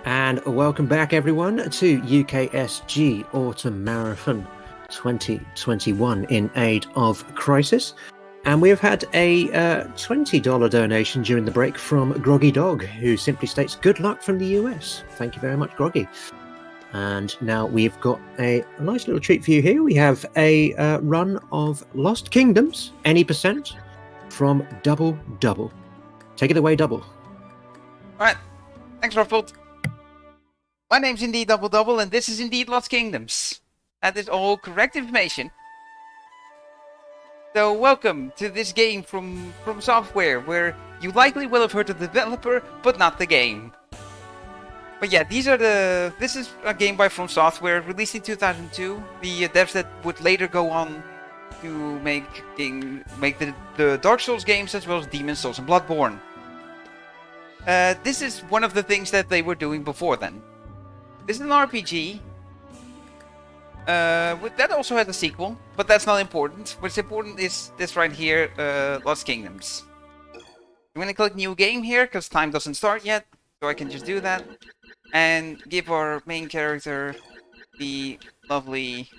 And welcome back, everyone, to UKSG Autumn Marathon 2021 in aid of Crisis. And we have had a $20 donation during the break from Groggy Dog, who simply states, "Good luck from the US." Thank you very much, Groggy. And now we've got a nice little treat for you here. We have a run of Lost Kingdoms, any percent, from DoubleDubbel. Take it away, Double. All right. Thanks, Ruffled. My name's indeed DoubleDubbel, and this is indeed Lost Kingdoms. That is all correct information. So, welcome to this game from Software, where you likely will have heard of the developer, but not the game. But yeah, this is a game by From Software, released in 2002. The devs that would later go on to make the Dark Souls games, as well as Demon's Souls and Bloodborne. This is one of the things that they were doing before then. This is an RPG. That also has a sequel, but that's not important. What's important is this right here, Lost Kingdoms. I'm gonna click New Game here, because time doesn't start yet, so I can just do that. And give our main character the lovely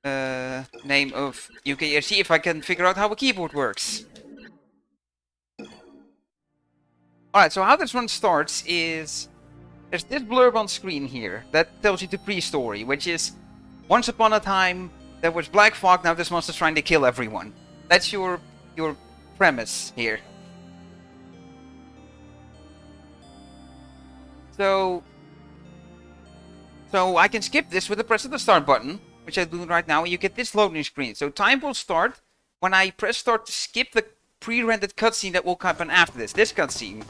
name of UKSG, if I can figure out how a keyboard works. Alright, so how this one starts is... there's this blurb on screen here that tells you the pre-story, which is... once upon a time, there was black fog, now this monster's trying to kill everyone. That's your premise here. So I can skip this with the press of the start button, which I'm doing right now, and you get this loading screen. So time will start when I press start to skip the pre-rendered cutscene that will happen after this cutscene.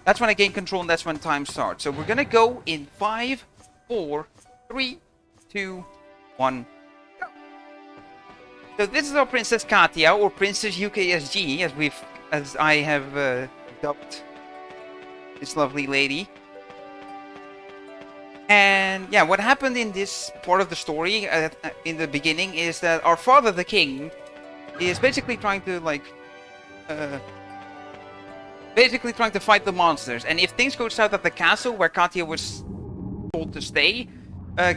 That's when I gain control, and that's when time starts. So we're gonna go in 5, 4, 3, 2, 1, go. So this is our Princess Katia, or Princess UKSG, as I have dubbed this lovely lady. And yeah, what happened in this part of the story in the beginning is that our father, the king, is basically trying to fight the monsters. And if things go south at the castle where Katia was told to stay,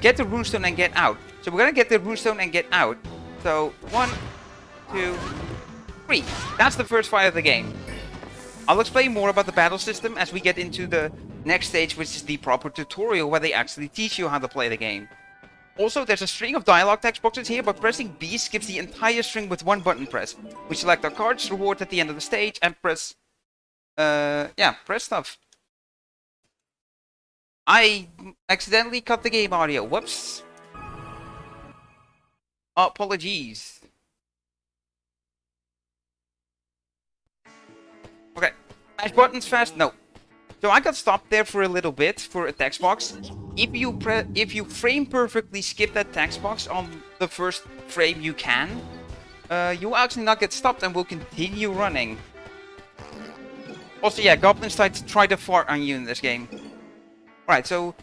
get the runestone and get out. So we're gonna get the runestone and get out. So 1, 2, 3. That's the first fight of the game. I'll explain more about the battle system as we get into the next stage, which is the proper tutorial where they actually teach you how to play the game. Also, there's a string of dialogue text boxes here, but pressing B skips the entire string with one button press. We select our cards, reward at the end of the stage, and press stuff. I accidentally cut the game audio. Whoops. Apologies. Okay. Mash buttons fast? No. So I got stopped there for a little bit for a text box. If you frame perfectly skip that text box on the first frame you can, you will actually not get stopped and will continue running. Also, yeah, goblins try to fart on you in this game. Alright, so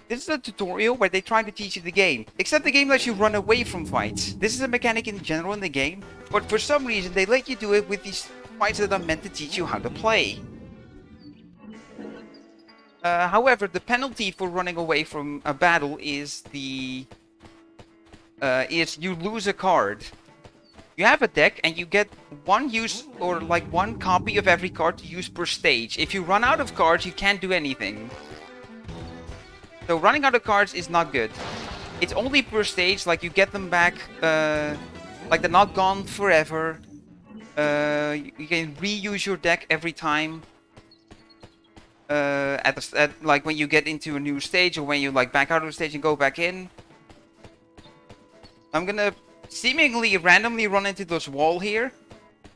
this is a tutorial where they try to teach you the game. Except the game lets you run away from fights. This is a mechanic in general in the game, but for some reason they let you do it with these fights that are meant to teach you how to play. However, the penalty for running away from a battle is you lose a card. You have a deck and you get one copy of every card to use per stage. If you run out of cards, you can't do anything. So running out of cards is not good. It's only per stage, like you get them back, like they're not gone forever. You can reuse your deck every time. Like when you get into a new stage, or when you back out of the stage and go back in. I'm gonna seemingly randomly run into this wall here.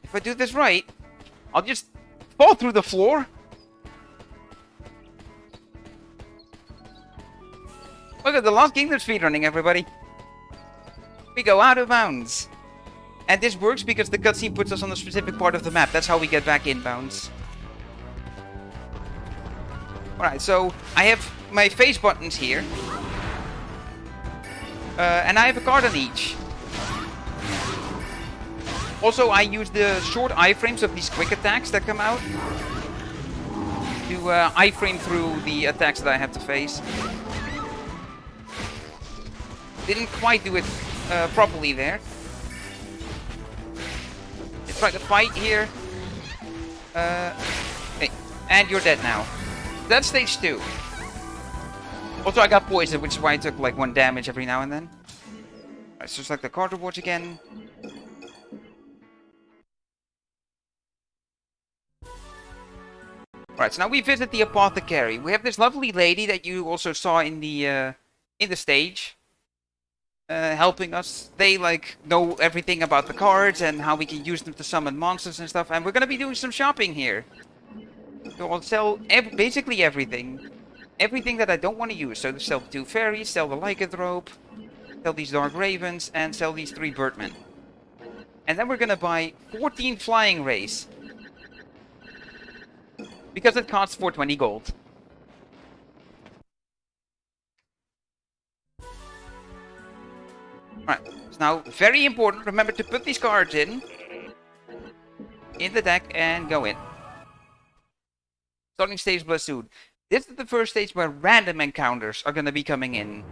If I do this right, I'll just fall through the floor. Look at the Lost Kingdom speedrunning, everybody. We go out of bounds. And this works because the cutscene puts us on a specific part of the map. That's how we get back inbounds. Alright, so I have my face buttons here. And I have a card on each. Also, I use the short iframes of these quick attacks that come out. to iframe through the attacks that I have to face. Didn't quite do it properly there. Let's try to fight here. Okay. And you're dead now. That's stage 2. Also, I got poisoned, which is why I took like 1 damage every now and then. Alright, so select the card rewards again. Alright, so now we visit the apothecary. We have this lovely lady that you also saw in the stage. Helping us. They like know everything about the cards and how we can use them to summon monsters and stuff. And we're gonna be doing some shopping here. So I'll sell basically everything. Everything that I don't want to use. So sell the 2 fairies, sell the lycanthrope, sell these dark ravens, and sell these 3 birdmen. And then we're gonna buy 14 flying rays. Because it costs 420 gold. Alright, so now very important, remember to put these cards in the deck and go in. Starting stage Blessood. This is the first stage where random encounters are gonna be coming in.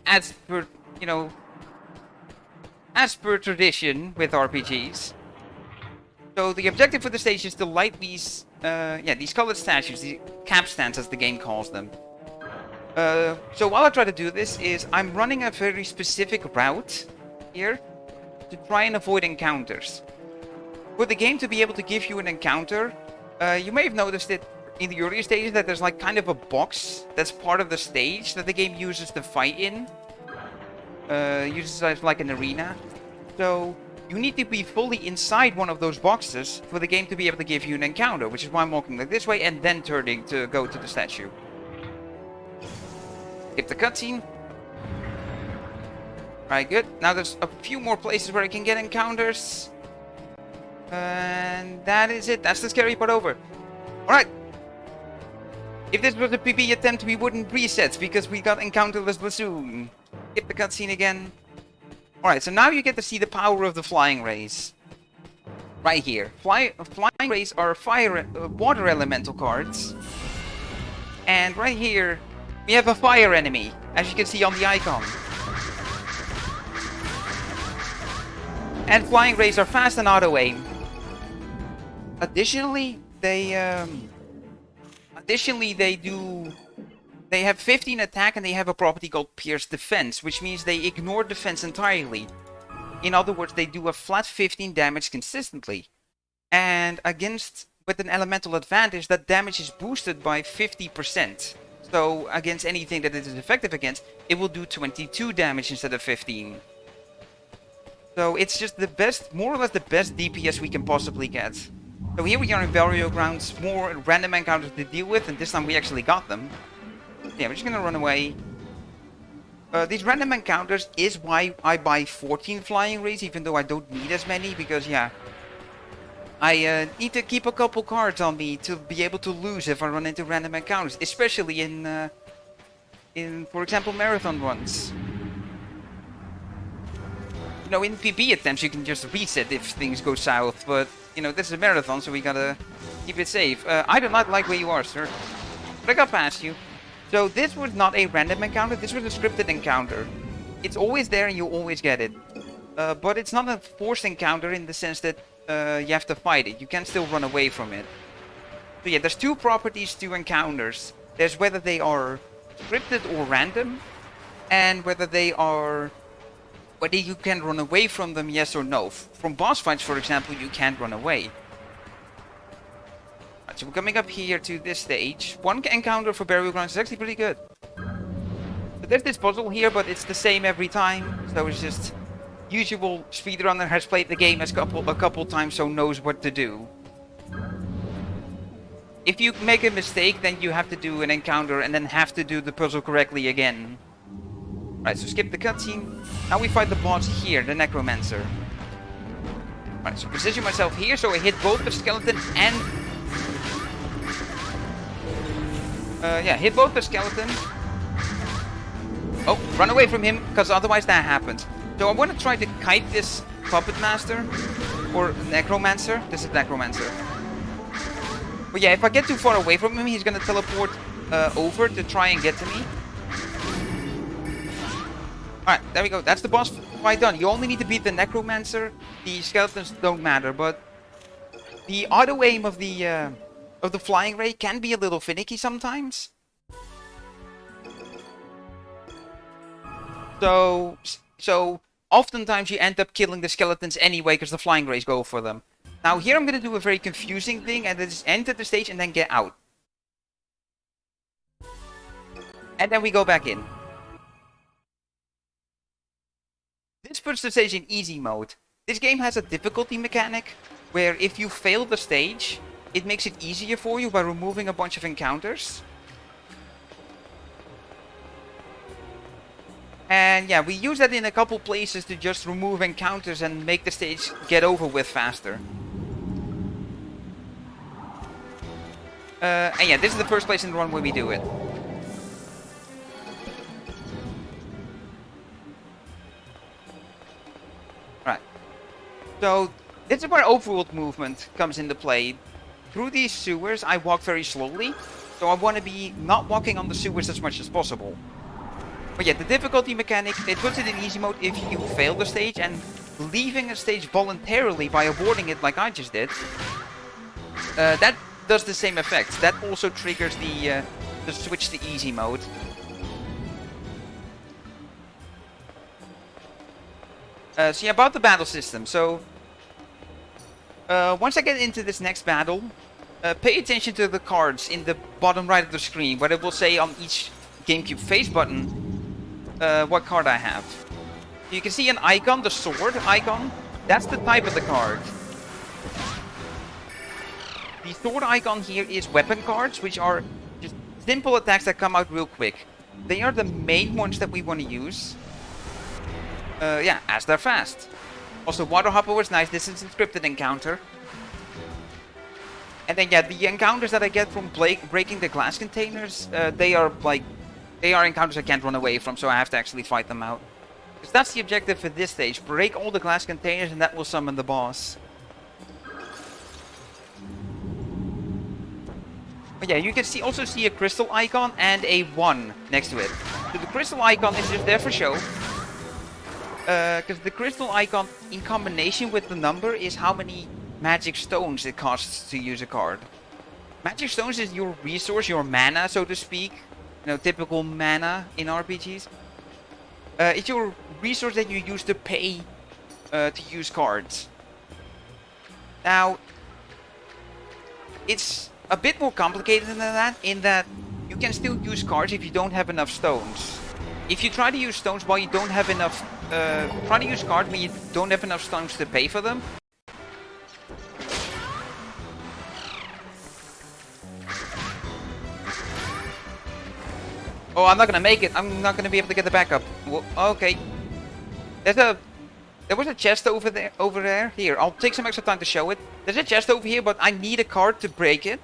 As per, you know, as per tradition with RPGs. So the objective for the stage is to light these, these colored statues, the capstans as the game calls them. So while I try to do this is I'm running a very specific route here to try and avoid encounters. For the game to be able to give you an encounter, you may have noticed it in the earlier stages that there's like kind of a box that's part of the stage that the game uses to fight in. Uses as like an arena. So you need to be fully inside one of those boxes for the game to be able to give you an encounter, which is why I'm walking like this way and then turning to go to the statue. Skip the cutscene. Alright, good. Now there's a few more places where I can get encounters. And that is it. That's the scary part over. Alright. If this was a PB attempt, we wouldn't reset because we got encounterless Blessood. Skip the cutscene again. Alright, so now you get to see the power of the flying rays. Right here. Flying rays are water elemental cards. And right here, we have a fire enemy, as you can see on the icon. And flying rays are fast and auto aim. Additionally, they have 15 attack and they have a property called Pierce Defense, which means they ignore defense entirely. In other words, they do a flat 15 damage consistently. And with an elemental advantage, that damage is boosted by 50%. So against anything that it is effective against, it will do 22 damage instead of 15. So it's just the best, more or less the best DPS we can possibly get. So here we are in Burial Grounds, more random encounters to deal with, and this time we actually got them. Yeah, we're just gonna run away. These random encounters is why I buy 14 flying rays, even though I don't need as many, because yeah, I need to keep a couple cards on me to be able to lose if I run into random encounters, especially in for example, marathon runs. You know, in PB attempts you can just reset if things go south, but you know, this is a marathon, so we gotta keep it safe. I do not like where you are, sir. But I got past you. So this was not a random encounter, this was a scripted encounter. It's always there and you always get it. But it's not a forced encounter in the sense that you have to fight it. You can still run away from it. So yeah, there's 2 properties to encounters. There's whether they are scripted or random, and whether you can run away from them, yes or no. From boss fights, for example, you can't run away. Right, so we're coming up here to this stage. 1 encounter for Burial Grounds is actually pretty good. So there's this puzzle here, but it's the same every time. So it's just usual speedrunner has played the game a couple times, so knows what to do. If you make a mistake, then you have to do an encounter and then have to do the puzzle correctly again. Right, so skip the cutscene. Now we fight the boss here, the Necromancer. Right, so position myself here so I hit both the skeleton and... hit both the skeleton. Oh, run away from him, because otherwise that happens. So I want to try to kite this Puppet Master, or Necromancer. This is Necromancer. But yeah, if I get too far away from him, he's gonna teleport over to try and get to me. Alright, there we go. That's the boss fight done. You only need to beat the Necromancer. The skeletons don't matter, but the auto aim of the flying ray can be a little finicky sometimes. So oftentimes you end up killing the skeletons anyway because the flying rays go for them. Now here I'm going to do a very confusing thing and just enter the stage and then get out. And then we go back in. This puts the stage in easy mode. This game has a difficulty mechanic where if you fail the stage, it makes it easier for you by removing a bunch of encounters. And yeah, we use that in a couple places to just remove encounters and make the stage get over with faster. And yeah, this is the first place in the run where we do it. Right. So, this is where overworld movement comes into play. Through these sewers, I walk very slowly. So I want to be not walking on the sewers as much as possible. But yeah, the difficulty mechanic, it puts it in easy mode if you fail the stage, and leaving a stage voluntarily by avoiding it like I just did, that does the same effect. That also triggers the switch to easy mode. So yeah, about the battle system. So, once I get into this next battle, pay attention to the cards in the bottom right of the screen, where it will say on each GameCube face button what card I have. You can see an icon, the sword icon. That's the type of the card. The sword icon here is weapon cards, which are just simple attacks that come out real quick. They are the main ones that we want to use. Yeah, as they're fast. Also, Water Hopper was nice. This is a scripted encounter. And then yeah, the encounters that I get from breaking the glass containers, they are encounters I can't run away from, so I have to actually fight them out. Because that's the objective for this stage. Break all the glass containers and that will summon the boss. But yeah, you can also see a crystal icon and a 1 next to it. So the crystal icon is just there for show. Because the crystal icon, in combination with the number, is how many magic stones it costs to use a card. Magic stones is your resource, your mana, so to speak. You know, typical mana in RPGs. It's your resource that you use to pay to use cards. Now, it's a bit more complicated than that, in that you can still use cards if you don't have enough stones. If you try to use stones while you don't have enough, try to use cards when you don't have enough stones to pay for them. Oh, I'm not gonna make it. I'm not gonna be able to get the backup. Okay. There was a chest over there. Here, I'll take some extra time to show it. There's a chest over here, but I need a card to break it.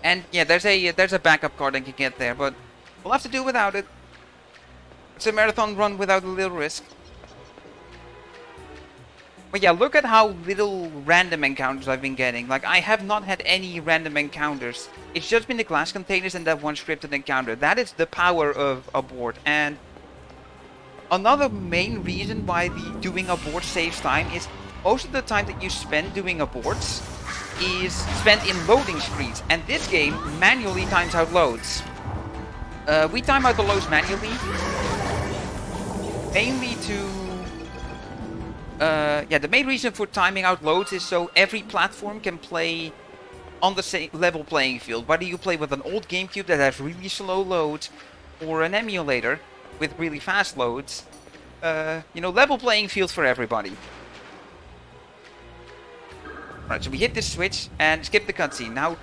And yeah, there's a backup card I can get there, but we'll have to do without it. It's a marathon run without a little risk. But yeah, look at how little random encounters I've been getting. Like, I have not had any random encounters. It's just been the glass containers and that one scripted encounter. That is the power of abort. And another main reason why doing abort saves time is most of the time that you spend doing aborts is spent in loading screens. And this game manually times out loads. We time out the loads manually. Mainly to... yeah, the main reason for timing out loads is so every platform can play on the same level playing field. Whether you play with an old GameCube that has really slow loads, or an emulator with really fast loads, you know, level playing field for everybody. Right, so we hit this switch and skip the cutscene. Now,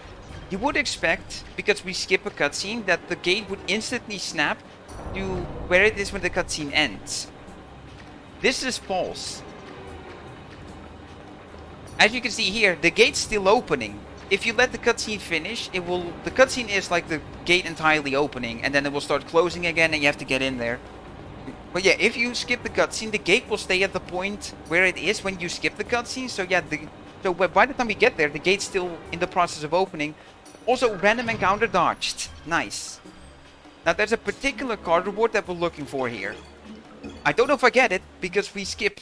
you would expect, because we skip a cutscene, that the gate would instantly snap to where it is when the cutscene ends. This is false. As you can see here, the gate's still opening. If you let the cutscene finish, the cutscene is like the gate entirely opening, and then it will start closing again and you have to get in there. But yeah, if you skip the cutscene, the gate will stay at the point where it is when you skip the cutscene. So yeah, So by the time we get there, the gate's still in the process of opening. Also, random encounter dodged. Nice. Now, there's a particular card reward that we're looking for here. I don't know if I get it, because we skip...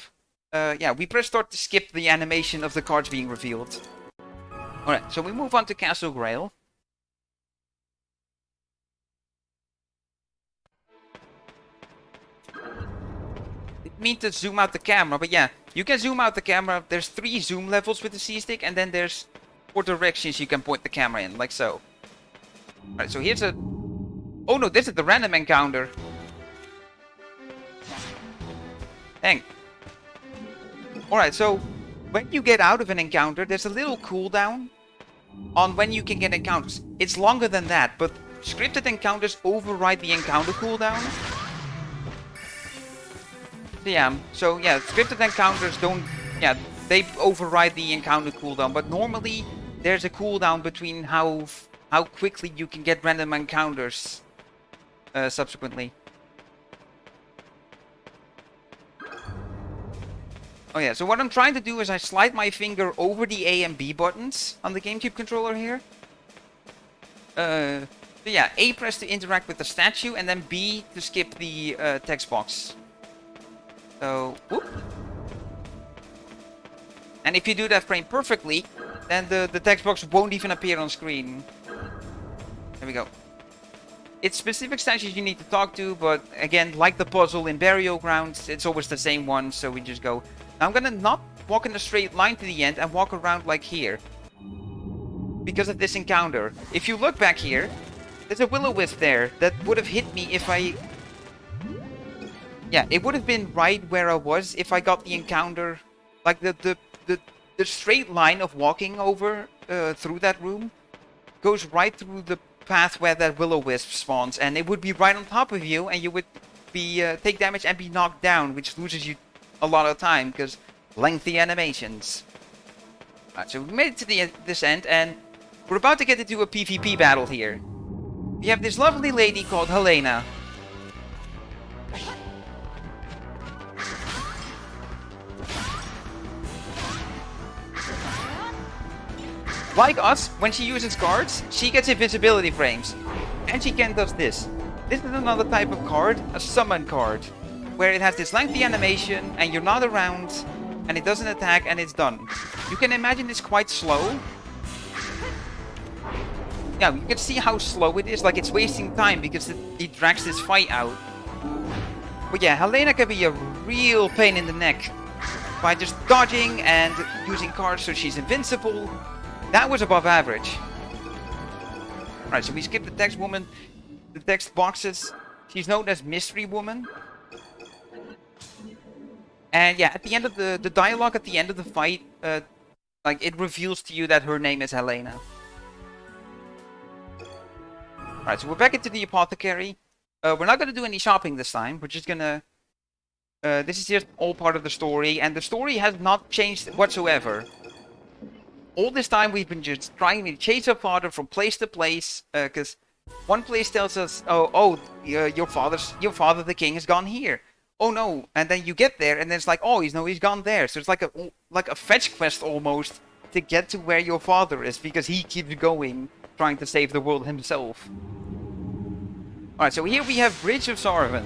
yeah, we press start to skip the animation of the cards being revealed. Alright, so we move on to Castle Grail. Didn't mean to zoom out the camera, but yeah, you can zoom out the camera. There's 3 zoom levels with the C-stick, and then there's 4 directions you can point the camera in, like so. Alright, so here's a... Oh no, this is the random encounter. Dang. Alright, so when you get out of an encounter, there's a little cooldown on when you can get encounters. It's longer than that, but scripted encounters override the encounter cooldown. Yeah, so yeah, scripted encounters don't... Yeah, they override the encounter cooldown, but normally there's a cooldown between how quickly you can get random encounters subsequently. Oh yeah, so what I'm trying to do is I slide my finger over the A and B buttons on the GameCube controller here. So yeah, A press to interact with the statue, and then B to skip the text box. So, whoop. And if you do that frame perfectly, then the text box won't even appear on screen. There we go. It's specific statues you need to talk to, but again, like the puzzle in Burial Grounds, it's always the same one, so we just go... Now I'm gonna not walk in a straight line to the end and walk around like here. Because of this encounter. If you look back here, there's a will-o-wisp there that would have hit me if I... Yeah, it would have been right where I was if I got the encounter... Like the straight line of walking over through that room goes right through the path where that will-o-wisp spawns, and it would be right on top of you, and you would be take damage and be knocked down, which loses you a lot of time because lengthy animations. Alright, so we made it to this end, and we're about to get into a PvP battle here. We have this lovely lady called Helena. Like us, when she uses cards, she gets invisibility frames. And she can does this. This is another type of card, a summon card. Where it has this lengthy animation, and you're not around, and it doesn't attack, and it's done. You can imagine it's quite slow. Yeah, you can see how slow it is, like it's wasting time because it drags this fight out. But yeah, Helena can be a real pain in the neck. By just dodging and using cards so she's invincible. That was above average. Alright, so we skip the text woman, the text boxes. She's known as Mystery Woman. And yeah, at the end of the dialogue at the end of the fight, like it reveals to you that her name is Helena. Alright, so we're back into the apothecary. We're not going to do any shopping this time. We're just gonna... this is just all part of the story, and the story has not changed whatsoever. All this time we've been just trying to chase our father from place to place, because one place tells us, your father the king has gone here. Oh no, and then you get there and then it's like, oh, he's gone there. So it's like a fetch quest almost to get to where your father is, because he keeps going, trying to save the world himself. Alright, so here we have Bridge of Sarvan,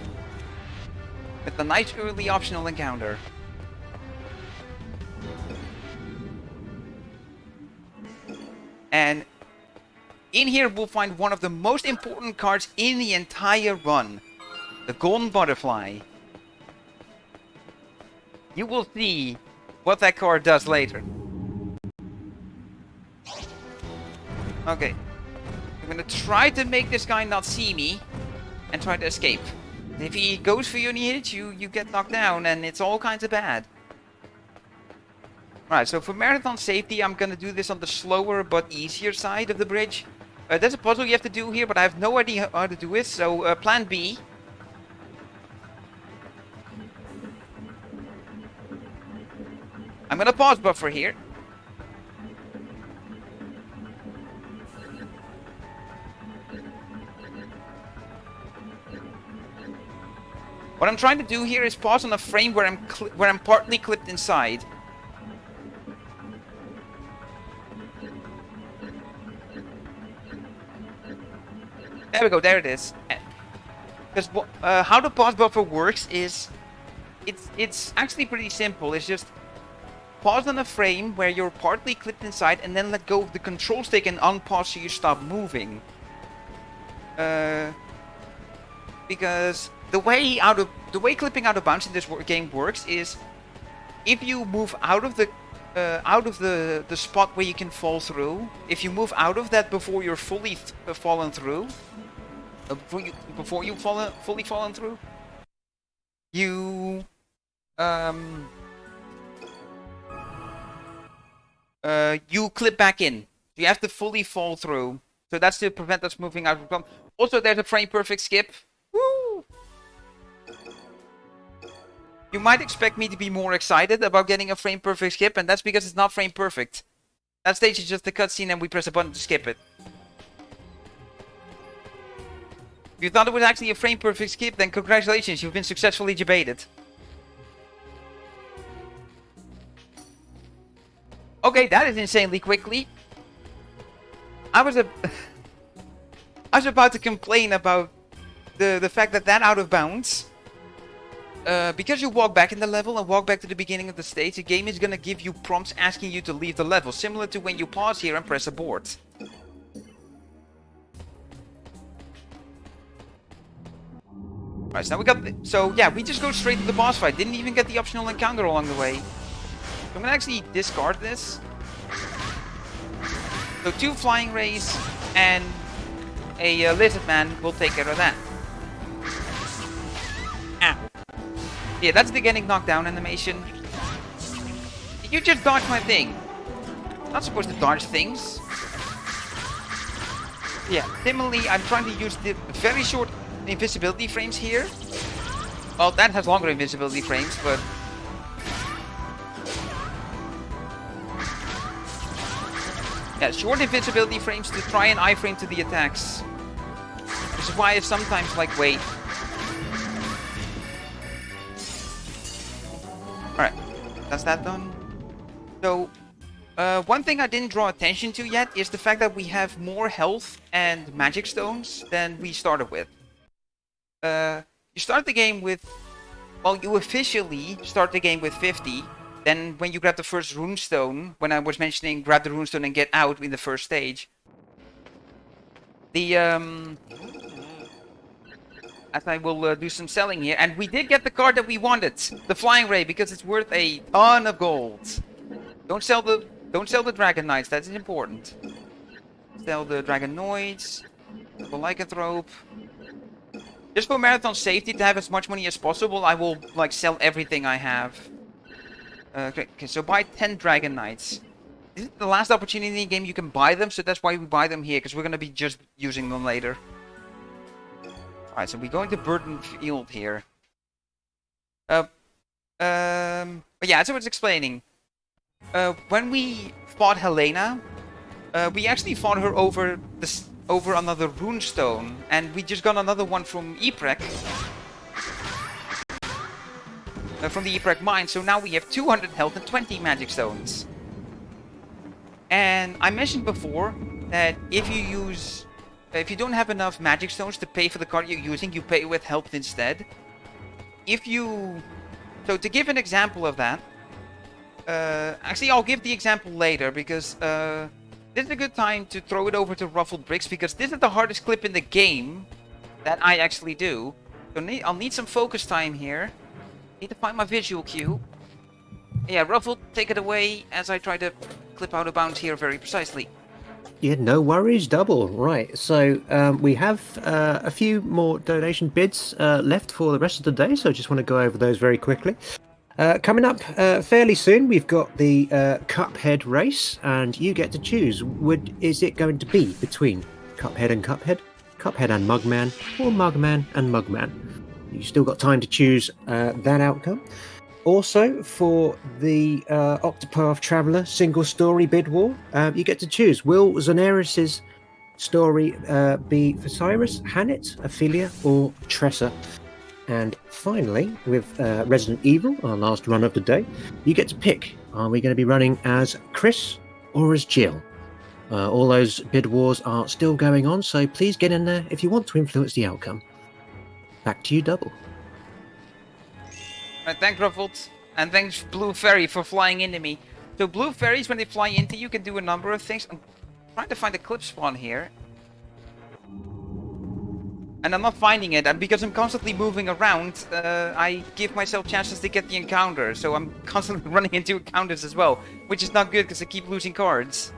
with a nice early optional encounter. And in here we'll find one of the most important cards in the entire run. The Golden Butterfly. You will see what that card does later. Okay. I'm gonna try to make this guy not see me and try to escape. If he goes for you and he hits you, you get knocked down and it's all kinds of bad. Alright, so for marathon safety, I'm gonna do this on the slower but easier side of the bridge. There's a puzzle you have to do here, but I have no idea how to do it, so plan B. I'm gonna pause buffer here. What I'm trying to do here is pause on a frame where I'm partly clipped inside. There we go. There it is. Because how the pause buffer works is, it's actually pretty simple. It's just pause on a frame where you're partly clipped inside, and then let go of the control stick and unpause so you stop moving. Because the way clipping out of bounds in this game works is, if you move out of the spot where you can fall through, if you move out of that before you're fully fallen through, before you've fully fallen through, you you clip back in. You have to fully fall through. So that's to prevent us moving out of the. Also, there's a frame perfect skip. Woo! You might expect me to be more excited about getting a frame perfect skip, and that's because it's not frame perfect. That stage is just a cutscene and we press a button to skip it. If you thought it was actually a frame perfect skip, then congratulations, you've been successfully debated. Okay, that is insanely quickly. I was about to complain about the fact that out of bounds. Because you walk back in the level and walk back to the beginning of the stage, the game is gonna give you prompts asking you to leave the level, similar to when you pause here and press abort. Right, so now we got so yeah, we just go straight to the boss fight. Didn't even get the optional encounter along the way. So I'm gonna actually discard this. So 2 flying rays and a lizard man will take care of that. Ow. Yeah, that's the getting knocked down animation. Did you just dodge my thing? Not supposed to dodge things. Yeah, similarly, I'm trying to use the very short invisibility frames here. Well, that has longer invisibility frames, but... yeah, short invisibility frames to try and iframe to the attacks. Which is why I sometimes like wait. Alright, that's that done. So, one thing I didn't draw attention to yet is the fact that we have more health and magic stones than we started with. You start the game with... well, you officially start the game with 50. Then when you grab the first runestone, when I was mentioning grab the runestone and get out in the first stage. As I will do some selling here. And we did get the card that we wanted. The Flying Ray, because it's worth a ton of gold. Don't sell the Dragon Knights, that is important. Sell the Dragonoids. The Lycanthrope. Just for marathon safety, to have as much money as possible, I will like sell everything I have. Okay, so buy 10 Dragon Knights. This is the last opportunity in the game you can buy them, so that's why we buy them here, because we're going to be just using them later. Alright, so we're going to Burden Field here. But yeah, as I was explaining, when we fought Helena, we actually fought her over another runestone, and we just got another one from Yprek. From the Yprek mine, so now we have 200 health and 20 magic stones. And I mentioned before that if you don't have enough magic stones to pay for the card you're using, you pay with health instead. So to give an example of that, actually I'll give the example later, because this is a good time to throw it over to Ruffled Bricks, because this is the hardest clip in the game that I actually do. So I'll need some focus time here. Need to find my visual cue. Yeah, Ruffled, take it away as I try to clip out of bounds here very precisely. Yeah, no worries, Double. Right, so we have a few more donation bids left for the rest of the day, so I just want to go over those very quickly. Coming up fairly soon, we've got the Cuphead race, and you get to choose. Is it going to be between Cuphead and Cuphead, Cuphead and Mugman, or Mugman and Mugman? You've still got time to choose that outcome. Also, for the Octopath Traveler single story bid war, you get to choose. Will Xanaris' story be for Cyrus, Hannet, Ophelia, or Tressa? And finally, with Resident Evil, our last run of the day, you get to pick. Are we going to be running as Chris or as Jill? All those bid wars are still going on, so please get in there if you want to influence the outcome. Back to you, Double. Right, thanks, Ruffles. And thanks, Blue Fairy, for flying into me. So Blue Fairies, when they fly into you, can do a number of things. I'm trying to find a clip spawn here. And I'm not finding it, and because I'm constantly moving around, I give myself chances to get the encounter. So I'm constantly running into encounters as well, which is not good because I keep losing cards.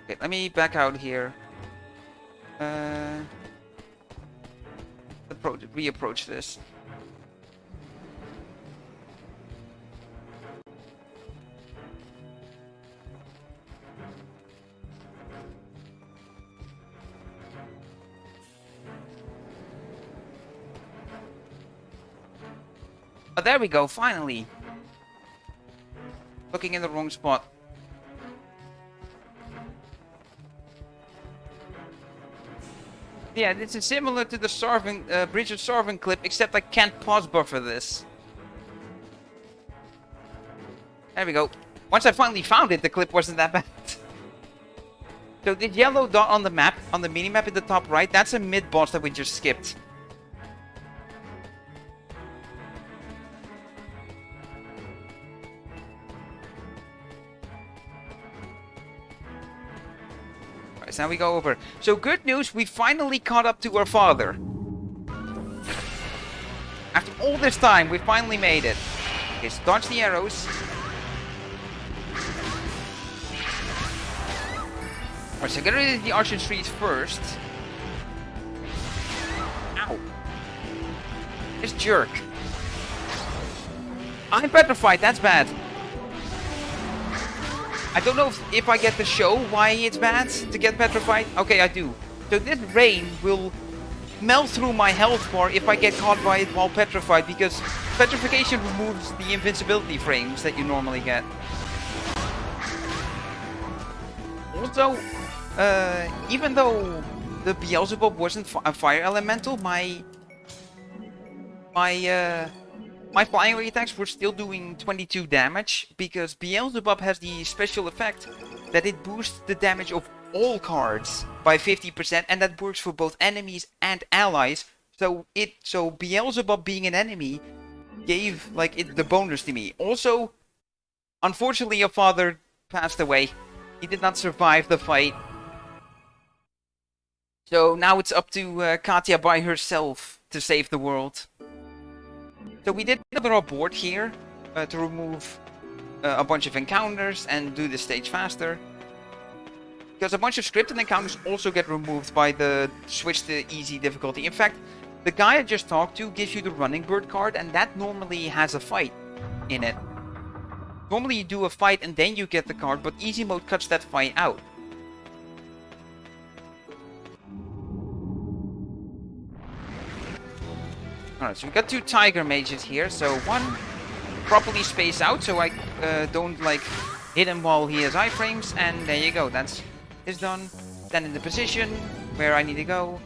Okay, let me back out here. Reapproach this. Oh, there we go, finally. Looking in the wrong spot. Yeah, this is similar to the Starving, Bridge of Starving clip, except I can't pause buffer this. There we go. Once I finally found it, the clip wasn't that bad. So the yellow dot on the map, on the minimap in the top right, that's a mid-boss that we just skipped. So now we go over. So good news, we finally caught up to our father. After all this time, we finally made it. Okay, so dodge the arrows. Alright, so get rid of the Archer Trees first. Ow. This jerk. I'm petrified, that's bad. I don't know if I get to show why it's bad to get petrified. Okay, I do. So this rain will melt through my health bar if I get caught by it while petrified, because petrification removes the invincibility frames that you normally get. Also, even though the Beelzebub wasn't a fire elemental, my flying ray attacks were still doing 22 damage, because Beelzebub has the special effect that it boosts the damage of all cards by 50%, and that works for both enemies and allies. So Beelzebub being an enemy gave the bonus to me. Also, unfortunately, your father passed away. He did not survive the fight. So now it's up to Katya by herself to save the world. So we did our board here to remove a bunch of encounters and do the stage faster. Because a bunch of scripted encounters also get removed by the switch to easy difficulty. In fact, the guy I just talked to gives you the Running Bird card, and that normally has a fight in it. Normally you do a fight and then you get the card, but easy mode cuts that fight out. Alright, so we got two Tiger Mages here, so one properly spaced out so I don't hit him while he has iframes, and there you go, that's done. Stand in the position where I need to go.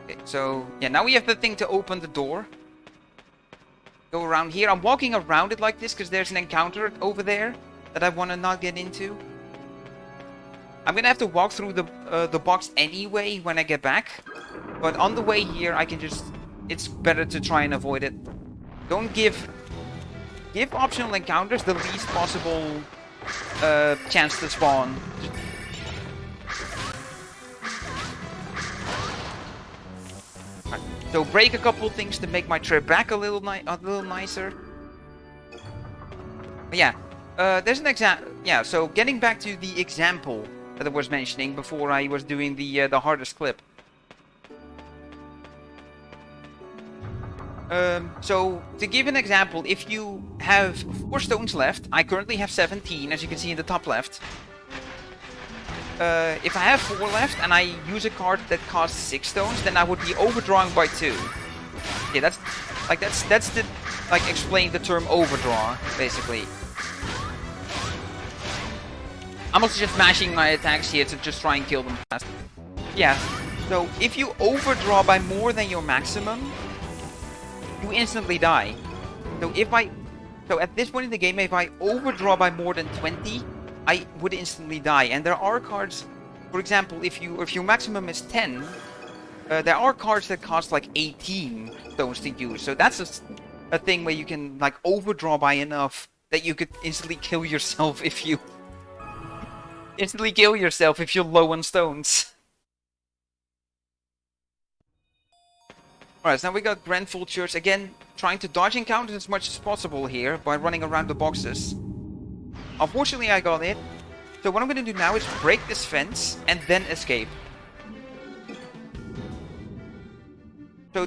Okay, so yeah, now we have the thing to open the door. Go around here. I'm walking around it like this because there's an encounter over there that I want to not get into. I'm gonna have to walk through the box anyway when I get back, but on the way here I can just, it's better to try and avoid it. Don't give optional encounters the least possible chance to spawn. Right. So break a couple things to make my trip back a little nicer. But yeah, there's an example. Yeah, so getting back to the example that I was mentioning before I was doing the hardest clip. So to give an example, if you have 4 stones left, I currently have 17, as you can see in the top left. If I have 4 left and I use a card that costs 6 stones, then I would be overdrawing by 2. Yeah, that's the explain the term overdraw basically. I'm also just mashing my attacks here to just try and kill them fast. Yeah, so if you overdraw by more than your maximum, you instantly die. So at this point in the game, if I overdraw by more than 20, I would instantly die. And there are cards, for example, if your maximum is 10, there are cards that cost like 18 stones to use. So that's a thing where you can like overdraw by enough that you could instantly kill yourself if you you're low on stones. Alright, so now we got Grenfell Church. Again, trying to dodge encounters as much as possible here by running around the boxes. Unfortunately, I got it. So what I'm going to do now is break this fence and then escape. So,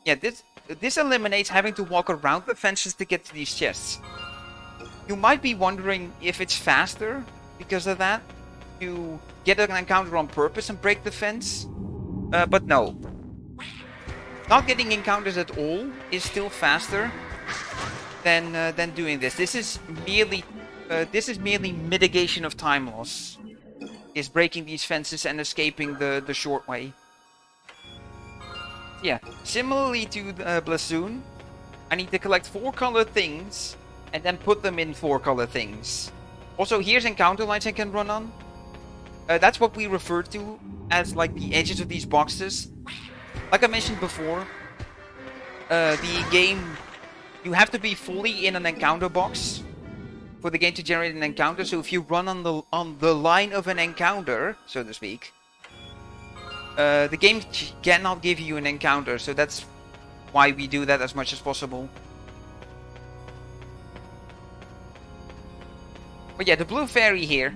yeah, this eliminates having to walk around the fences to get to these chests. You might be wondering if it's faster because of that. You get an encounter on purpose and break the fence. But no. Not getting encounters at all is still faster than doing this. This is merely mitigation of time loss. Is breaking these fences and escaping the short way. Yeah, similarly to Blasoon, I need to collect 4 color things and then put them in 4 color things. Also, here's encounter lines I can run on. That's what we refer to as like the edges of these boxes. Like I mentioned before, the game, you have to be fully in an encounter box for the game to generate an encounter. So if you run on the line of an encounter, so to speak, the game cannot give you an encounter. So that's why we do that as much as possible. But yeah, the blue fairy here.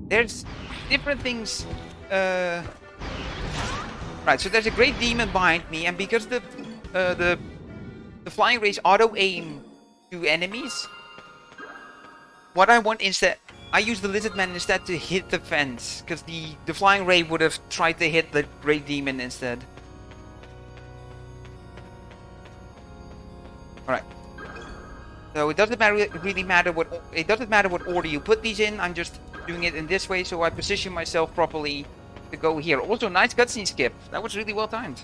There's different things. Right, so there's a great demon behind me, and because the flying rays auto aim to enemies, what I want instead, I use the lizard man instead to hit the fence, because the flying ray would have tried to hit the great demon instead. All right. So it doesn't really matter what order you put these in. I'm just doing it in this way, so I position myself properly to go here. Also, nice cutscene skip. That was really well timed.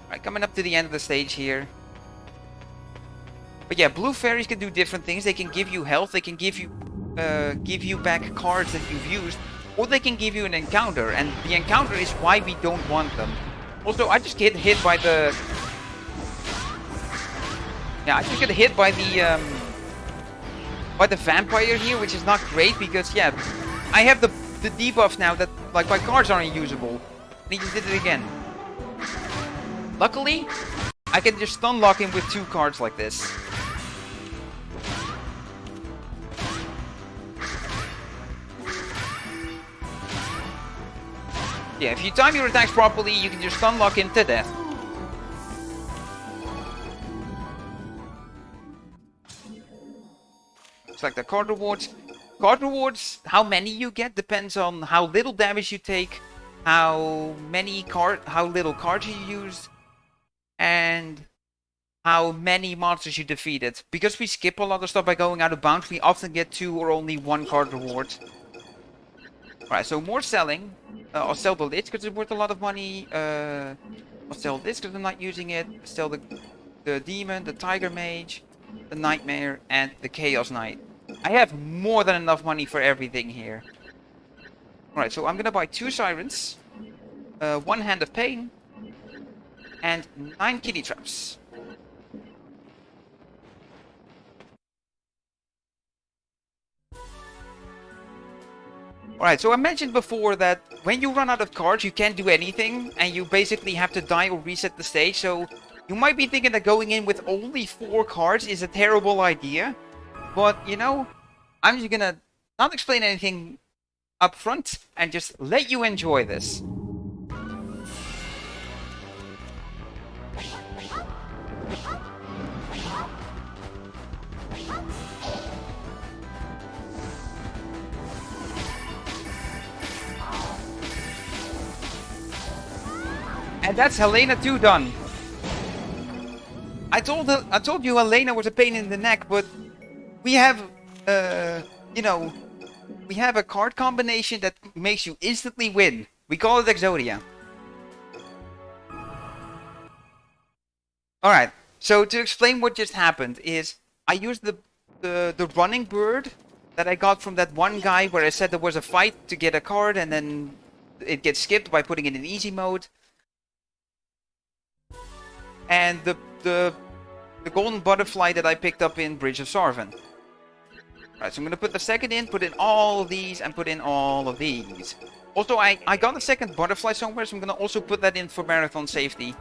Alright, coming up to the end of the stage here. But yeah, blue fairies can do different things. They can give you health. They can give you back cards that you've used, or they can give you an encounter. And the encounter is why we don't want them. Also, I just get hit by the. Yeah, I just get hit by the vampire here, which is not great because yeah, I have the debuff now that like my cards aren't usable. And he just did it again. Luckily, I can just stun lock him with 2 cards like this. Yeah, if you time your attacks properly, you can just stun lock him to death. Select the card rewards. Card rewards, how many you get depends on how little damage you take, how little cards you use, and how many monsters you defeated. Because we skip a lot of stuff by going out of bounds, we often get 2 or only 1 card reward. Alright, so more selling. I'll sell the Lich because it's worth a lot of money. I'll sell this because I'm not using it. Sell the Demon, the Tiger Mage, the Nightmare, and the Chaos Knight. I have more than enough money for everything here. Alright, so I'm gonna buy 2 Sirens, 1 Hand of Pain, and 9 Kitty Traps. Alright, so I mentioned before that when you run out of cards, you can't do anything, and you basically have to die or reset the stage, so you might be thinking that going in with only 4 cards is a terrible idea. But, you know, I'm just gonna not explain anything up front and just let you enjoy this. And that's Helena 2 done. I told you Helena was a pain in the neck, but we have, you know, we have a card combination that makes you instantly win. We call it Exodia. Alright, so to explain what just happened is I used the running bird that I got from that one guy where I said there was a fight to get a card and then it gets skipped by putting it in easy mode. And the golden butterfly that I picked up in Bridge of Sarvan. Alright, so I'm gonna put the second in, put in all of these, and put in all of these. Also, I got a second butterfly somewhere, so I'm gonna also put that in for marathon safety.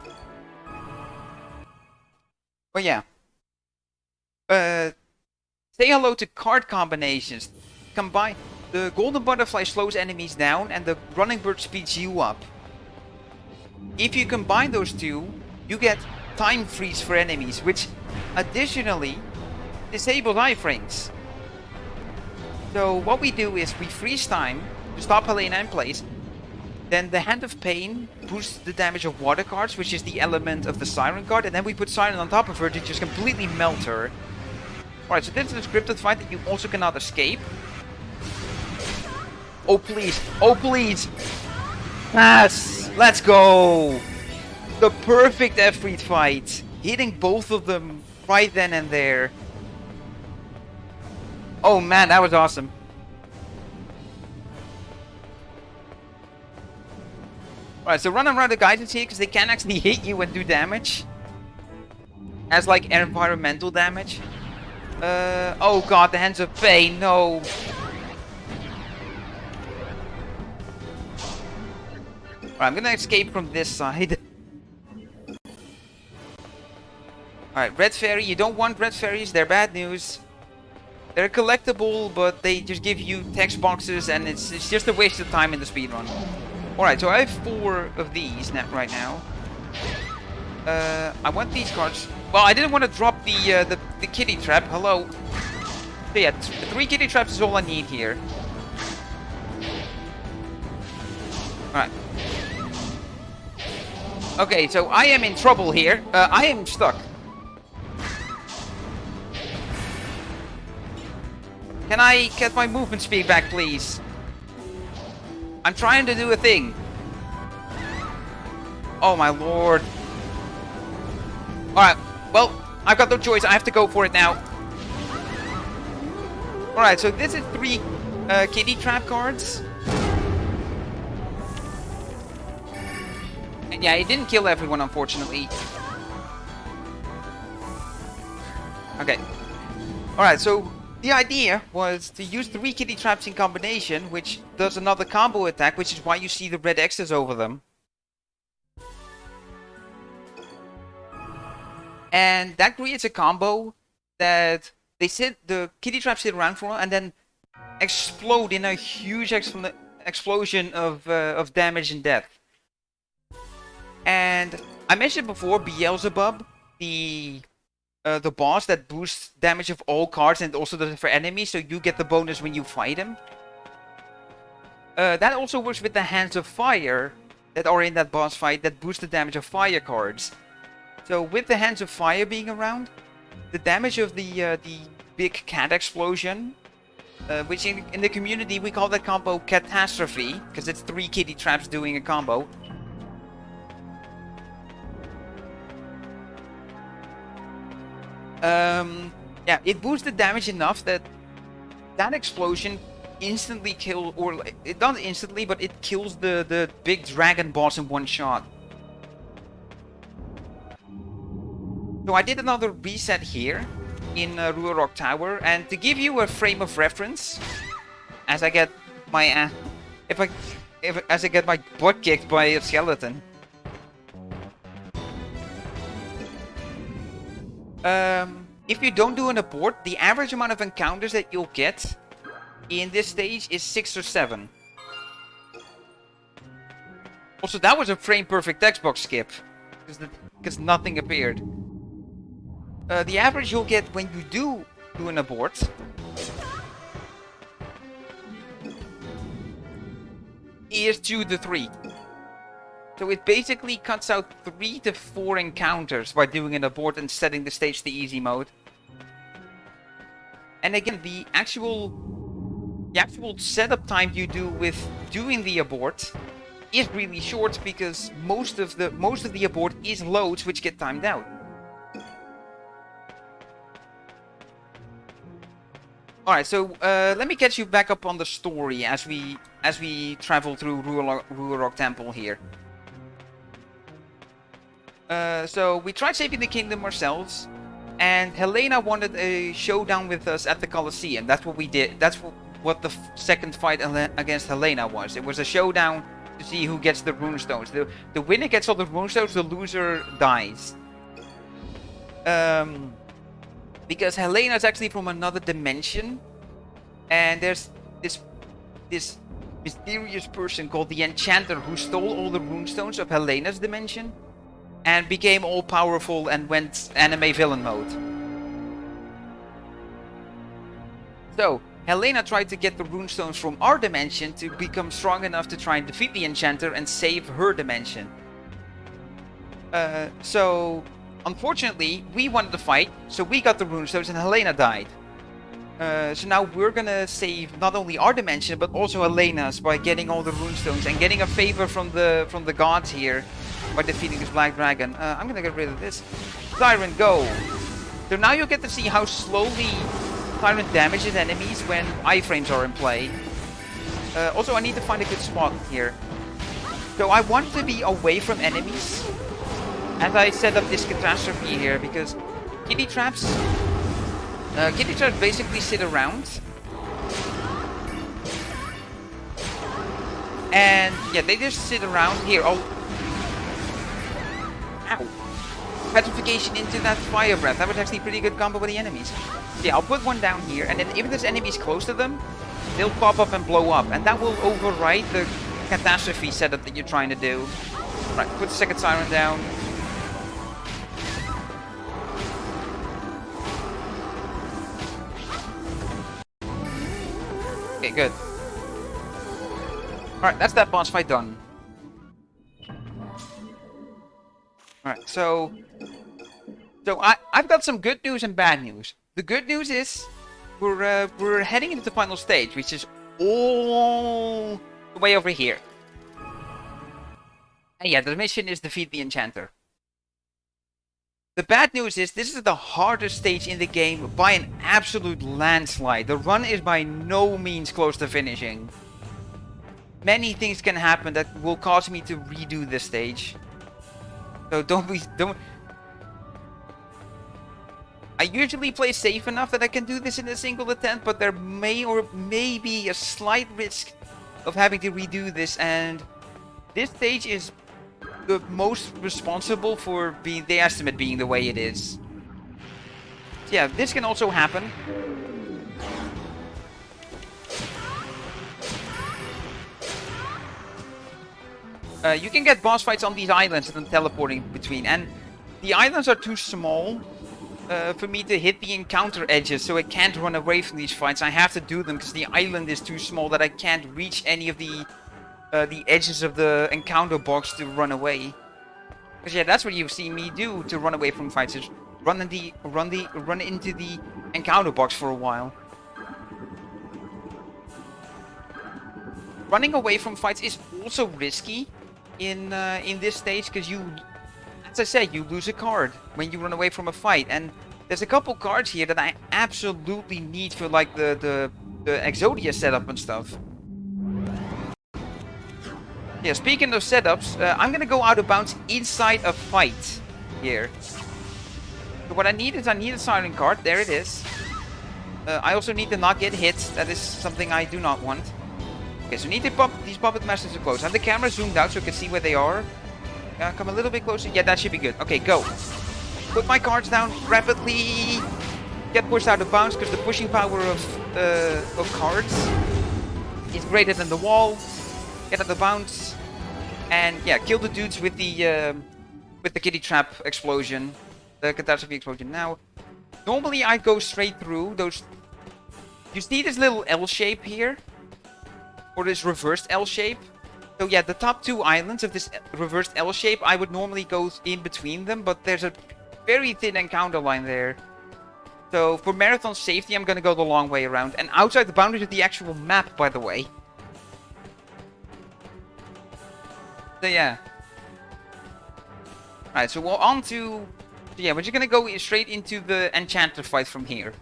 But yeah. Say hello to card combinations. Combine the golden butterfly slows enemies down and the running bird speeds you up. If you combine those two, you get time freeze for enemies, which additionally disables iframes. So what we do is we freeze time to stop Helena in place. Then the Hand of Pain boosts the damage of water cards, which is the element of the Siren card, and then we put Siren on top of her to just completely melt her. Alright, so this is a scripted fight that you also cannot escape. Oh please, oh please! Yes! Let's go! The perfect F-Read fight! Hitting both of them right then and there. Oh man, that was awesome. Alright, so run around the guidance here because they can actually hit you and do damage. As like environmental damage. Oh god, the Hands of Pain, no. Alright, I'm gonna escape from this side. Alright, Red Fairy, you don't want Red Fairies, they're bad news. They're collectible, but they just give you text boxes and it's just a waste of time in the speedrun. Alright, so I have 4 of these right now. I want these cards. Well, I didn't want to drop the kitty trap. Hello. So yeah, 3 kitty traps is all I need here. Alright. Okay, so I am in trouble here. I am stuck. Can I get my movement speed back, please? I'm trying to do a thing. Oh my lord. Alright, well, I've got no choice. I have to go for it now. Alright, so this is 3 kitty trap cards. And yeah, it didn't kill everyone, unfortunately. Okay. Alright, so the idea was to use 3 kitty traps in combination, which does another combo attack, which is why you see the red X's over them. And that creates a combo that the kitty traps sit around for and then explode in a huge explosion of damage and death. And I mentioned before Beelzebub, the boss that boosts damage of all cards and also does it for enemies, so you get the bonus when you fight him. That also works with the Hands of Fire that are in that boss fight that boost the damage of fire cards. So with the Hands of Fire being around, the damage of the big cat explosion, which in the community we call that combo Catastrophe, because it's 3 kitty traps doing a combo. Yeah, it boosts the damage enough that explosion instantly kills, or it not instantly, but it kills the big dragon boss in one shot. So I did another reset here in Ruarok Tower, and to give you a frame of reference, as I get my as I get my butt kicked by a skeleton. If you don't do an abort, the average amount of encounters that you'll get in this stage is 6 or 7. Also, that was a frame-perfect Xbox skip, because nothing appeared. The average you'll get when you do an abort is 2 to 3. So it basically cuts out 3 to 4 encounters by doing an abort and setting the stage to easy mode. And again, the actual the actual setup time you do with doing the abort is really short because most of the abort is loads which get timed out. Alright, so let me catch you back up on the story as we travel through Ruarok Temple here. So we tried saving the kingdom ourselves, and Helena wanted a showdown with us at the Colosseum. That's what we did. That's what the second fight against Helena was. It was a showdown to see who gets the runestones. The winner gets all the runestones, the loser dies. Because Helena is actually from another dimension, and there's this mysterious person called the Enchanter who stole all the runestones of Helena's dimension and became all powerful and went anime villain mode. So Helena tried to get the runestones from our dimension to become strong enough to try and defeat the Enchanter and save her dimension. So unfortunately, we wanted to fight, so we got the runestones and Helena died. So now we're gonna save not only our dimension, but also Helena's by getting all the runestones and getting a favor from the gods here by defeating this black dragon. I'm gonna get rid of this. Siren, go! So now you get to see how slowly Siren damages enemies when iframes are in play. Also, I need to find a good spot here. So I want to be away from enemies as I set up this catastrophe here, because kitty traps basically sit around. And yeah, they just sit around here. Oh, ow. Petrification into that fire breath. That was actually a pretty good combo with the enemies. Yeah, I'll put one down here, and then if there's enemies close to them, they'll pop up and blow up, and that will override the catastrophe setup that you're trying to do. Right, put the second siren down. Okay, good. Alright, that's that boss fight done. Alright, so I've got some good news and bad news. The good news is we're heading into the final stage, which is all the way over here. And yeah, the mission is defeat the Enchanter. The bad news is this is the hardest stage in the game by an absolute landslide. The run is by no means close to finishing. Many things can happen that will cause me to redo this stage. So don't. I usually play safe enough that I can do this in a single attempt, but there may be a slight risk of having to redo this, and this stage is the most responsible for the estimate being the way it is. So yeah, this can also happen. You can get boss fights on these islands and teleporting between, and the islands are too small for me to hit the encounter edges, so I can't run away from these fights. I have to do them because the island is too small that I can't reach any of the edges of the encounter box to run away. Because yeah, that's what you see me do to run away from fights, is run into the encounter box for a while. Running away from fights is also risky in this stage, because you, as I said, you lose a card when you run away from a fight, and there's a couple cards here that I absolutely need for like the Exodia setup and stuff. Yeah, speaking of setups, I'm gonna go out of bounds inside a fight here. So what I need is a siren card. There it is. I also need to not get hit. That is something I do not want. Okay, so need to pop these puppet masters are close. Have the camera zoomed out so I can see where they are. Come a little bit closer. Yeah, that should be good. Okay, go. Put my cards down rapidly. Get pushed out of bounds because the pushing power of cards is greater than the wall. Get out of bounds. And yeah, kill the dudes with the kitty trap explosion. The catastrophe explosion. Now, normally I go straight through those. You see this little L shape here? Or this reversed L shape? So yeah, the top two islands of this reversed L shape, I would normally go in between them, but there's a very thin encounter line there. So for marathon safety, I'm gonna go the long way around. And outside the boundaries of the actual map, by the way. So yeah. Alright, so we're on to... So yeah, we're just gonna go straight into the enchanter fight from here.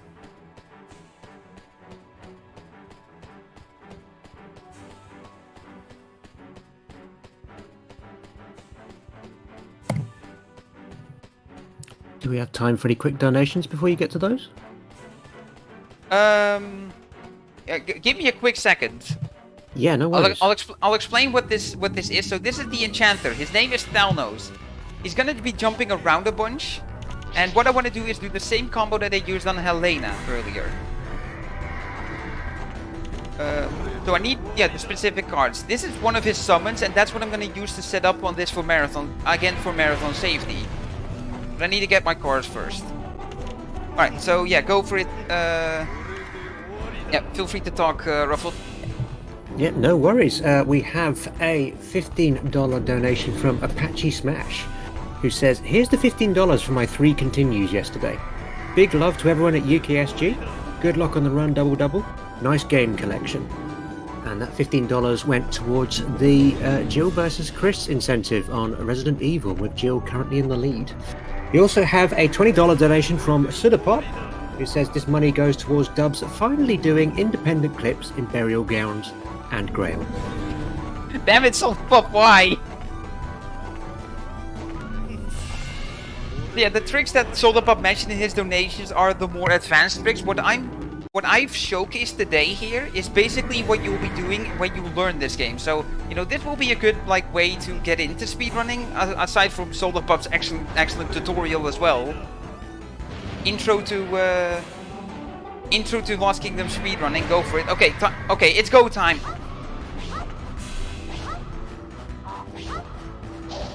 Do we have time for any quick donations before you get to those? Yeah, give me a quick second. Yeah, no worries. I'll explain what this is. So this is the enchanter. His name is Thalnos. He's gonna be jumping around a bunch, and what I want to do is do the same combo that I used on Helena earlier. So I need the specific cards. This is one of his summons, and that's what I'm gonna use to set up on this for marathon. Again, for marathon safety. But I need to get my cards first. Alright, so yeah, go for it. Yeah, feel free to talk, Ruffled. Yeah, no worries. We have a $15 donation from Apache Smash, who says, here's the $15 for my 3 continues yesterday. Big love to everyone at UKSG. Good luck on the run, DoubleDubbel. Nice game collection. And that $15 went towards the Jill versus Chris incentive on Resident Evil, with Jill currently in the lead. We also have a $20 donation from Sudapop, who says this money goes towards Dubs finally doing independent clips in Burial Grounds and Grail. Damn it, Sudapop, why? Yeah, the tricks that Sudapop mentioned in his donations are the more advanced tricks. What I've showcased today here is basically what you'll be doing when you learn this game. So, you know, this will be a good way to get into speedrunning, aside from Sudapop's excellent tutorial as well. Intro to Lost Kingdom speedrunning, go for it. Okay, okay, it's go time.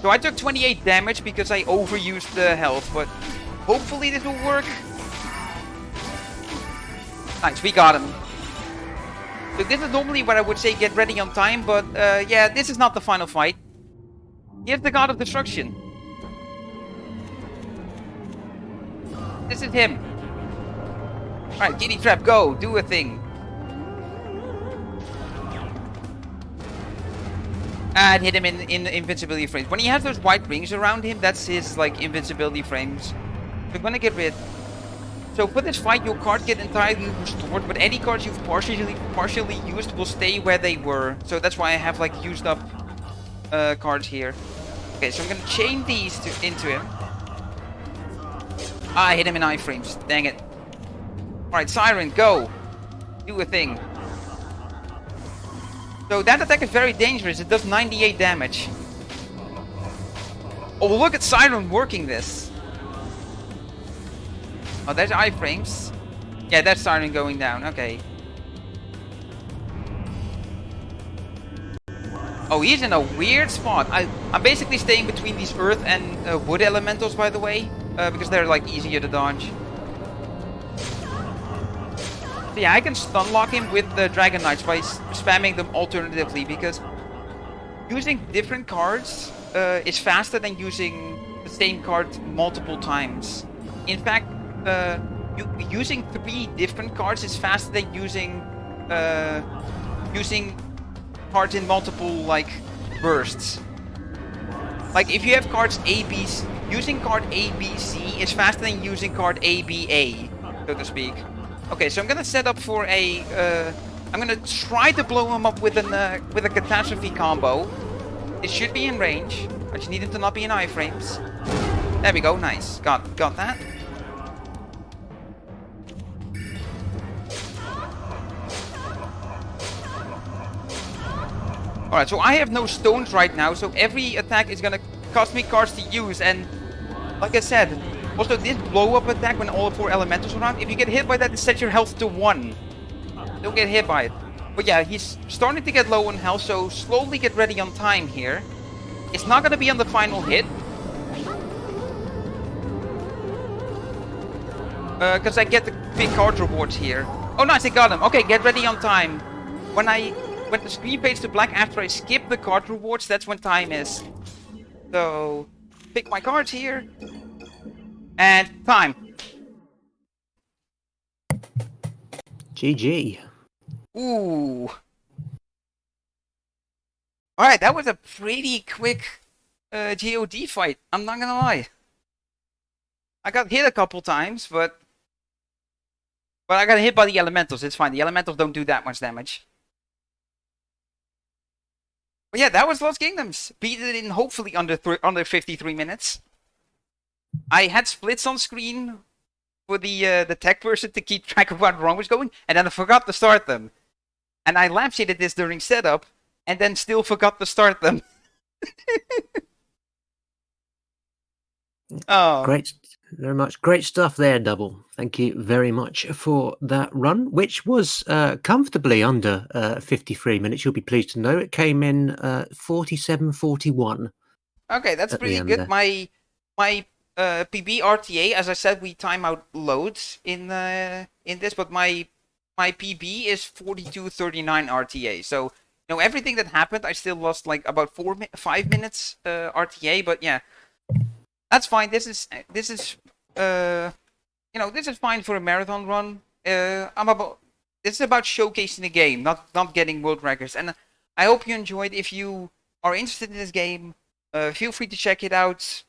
So I took 28 damage because I overused the health, but hopefully this will work. Nice, we got him. So this is normally what I would say get ready on time, but yeah, this is not the final fight. Here's the God of Destruction. This is him. Alright, Giddy Trap, go, do a thing. And hit him in invincibility frames. When he has those white rings around him, that's his invincibility frames. We're gonna get rid. So for this fight, your cards get entirely restored, but any cards you've partially used will stay where they were. So that's why I have used up cards here. Okay, so I'm gonna chain these into him. I hit him in iframes. Dang it. Alright, Siren, go. Do a thing. So that attack is very dangerous. It does 98 damage. Oh, look at Siren working this. Oh, there's iframes. Yeah, that's Siren going down. Okay. Oh, he's in a weird spot. I'm basically staying between these earth and wood elementals, by the way. Because they're easier to dodge. So yeah, I can stun lock him with the Dragon Knights by spamming them alternatively, because using different cards is faster than using the same card multiple times. In fact, using 3 different cards is faster than using cards in multiple bursts. If you have cards A, B, C, using card A, B, C is faster than using card A, B, A, so to speak. Okay, so I'm gonna set up for a. I'm gonna try to blow him up with a catastrophe combo. It should be in range. I just need him to not be in iframes. There we go. Nice. Got that. Alright, so I have no stones right now, so every attack is gonna cost me cards to use, and like I said, also this blow-up attack when all 4 elementals are around, if you get hit by that, it sets your health to 1. Don't get hit by it. But yeah, he's starting to get low on health, so slowly get ready on time here. It's not gonna be on the final hit. Because I get the big card rewards here. Oh nice, I got him. Okay, get ready on time. When the screen fades to black after I skip the card rewards, that's when time is. So, pick my cards here. And time. GG. Ooh. Alright, that was a pretty quick GOD fight. I'm not gonna lie. I got hit a couple times, but I got hit by the elementals. It's fine. The elementals don't do that much damage. But yeah, that was Lost Kingdoms. Beat it in hopefully under 53 minutes. I had splits on screen for the tech person to keep track of what wrong was going, and then I forgot to start them. And I lampshaded this during setup, and then still forgot to start them. Oh. Great, very much. Great stuff there, Double. Thank you very much for that run, which was comfortably under 53 minutes. You'll be pleased to know it came in 47:41. Okay, that's pretty good. My PB RTA, as I said, we time out loads in this, but my PB is 42:39 RTA. So everything that happened, I still lost like about 5 minutes RTA. But yeah, that's fine. This is this is fine for a marathon run. This is about showcasing the game, not getting world records. And I hope you enjoyed. If you are interested in this game, feel free to check it out.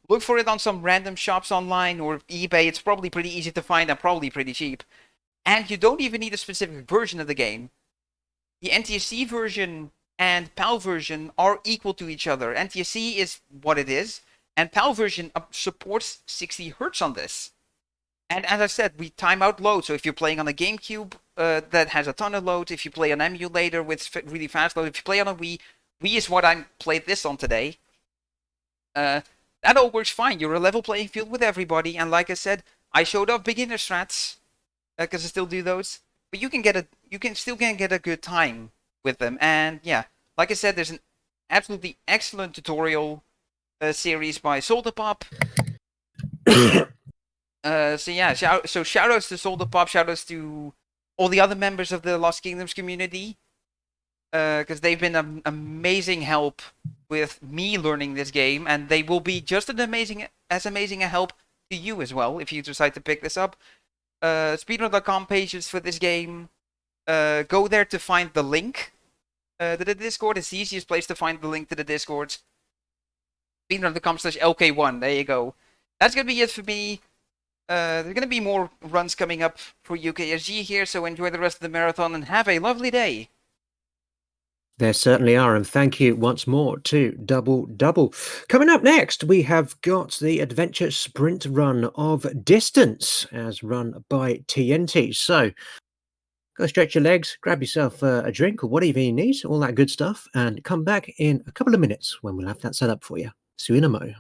Look for it on some random shops online or eBay. It's probably pretty easy to find and probably pretty cheap. And you don't even need a specific version of the game. The NTSC version and PAL version are equal to each other. NTSC is what it is, and PAL version supports 60 Hz on this. And as I said, we time out load. So if you're playing on a GameCube that has a ton of loads, if you play an emulator with really fast load, if you play on a Wii is what I played this on today. That all works fine. You're a level playing field with everybody, and like I said, I showed off beginner strats because I still do those. But you can still get a good time with them. And yeah, like I said, there's an absolutely excellent tutorial series by Solderpop. So yeah, shout outs to Solderpop, shout outs to all the other members of the Lost Kingdoms community, because they've been an amazing help with me learning this game, and they will be just as amazing a help to you as well if you decide to pick this up. Speedrun.com pages for this game. Go there to find the link to the Discord. It's the easiest place to find the link to the Discord. Speedrun.com/LK1. There you go. That's gonna be it for me. There's gonna be more runs coming up for UKSG here, so enjoy the rest of the marathon and have a lovely day. There certainly are, and thank you once more to DoubleDubbel. Coming up next, we have got the adventure sprint run of Distance, as run by TNT. So, go stretch your legs, grab yourself a drink or whatever you need, all that good stuff, and come back in a couple of minutes when we'll have that set up for you. See you in a mo.